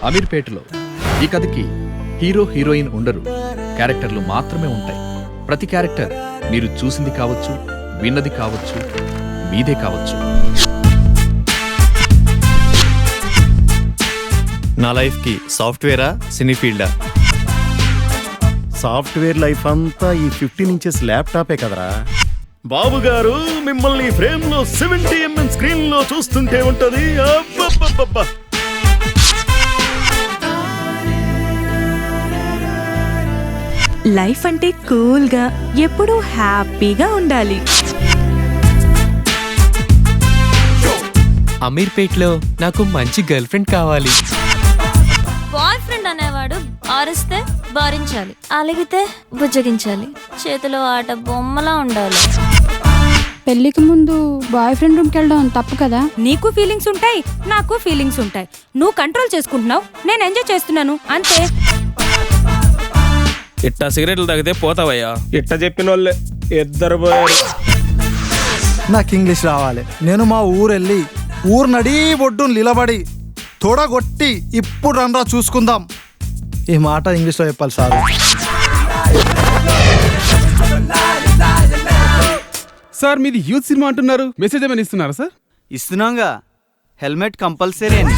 అమీర్పేటలో ఈ కథకి హీరో హీరోయిన్ ఉండరు, క్యారెక్టర్లు మాత్రమే ఉంటాయి. ప్రతి క్యారెక్టర్ మీరు చూసింది కావచ్చు, విన్నది కావచ్చు, మీదే కావచ్చు. నా లైఫ్కి సాఫ్ట్వేరా సినీ ఫీల్డా? సాఫ్ట్వేర్ లైఫ్ అంతా ఈ 15 ఇంచెస్ ల్యాప్టాపే కదరా. బాబు గారు మిమ్మల్ని ఫ్రేమ్ లో 70mm స్క్రీన్ లో చూస్తుంటే ఉంటది. అబ్బబ్బబ్బబ్బా. లైఫ్ అంటే కూల్గా ఎప్పుడూ హ్యాపీగా ఉండాలి. అమీర్పేట్లో నాకు మంచి గర్ల్ ఫ్రెండ్ కావాలి. బాయ్ ఫ్రెండ్ అనేవాడు ఆరిస్తే భరించాలి, అలిగితే బుజ్జగించాలి, చేతిలో ఆట బొమ్మలా ఉండాలి. పెళ్లికి ముందు బాయ్ ఫ్రెండ్ రూమ్కి వెళ్ళడం తప్పు కదా. నీకు ఫీలింగ్స్ ఉంటాయి, నాకు ఫీలింగ్స్ ఉంటాయి. నువ్వు కంట్రోల్ చేసుకుంటున్నావు, నేను ఎంజాయ్ చేస్తున్నాను, అంతే. ఇట్టా సిగరెట్లు తాగితే పోతావయ్యా. ఇట్ట చెప్పిన వాళ్ళే ఇద్దరు పోయారు. నాకు ఇంగ్లీష్ రావాలి. నేను మా ఊరెళ్ళి ఊరు నడి బొడ్డు నిలబడి తొడగొట్టి ఇప్పుడు రండ్రా చూసుకుందాం. ఈ మాట ఇంగ్లీష్లో చెప్పాలి సార్. సార్ మీది యూత్ సినిమా అంటున్నారు, మెసేజ్ ఏమైనా ఇస్తున్నారా సార్? ఇస్తున్నాంగా, హెల్మెట్ కంపల్సరీ అని.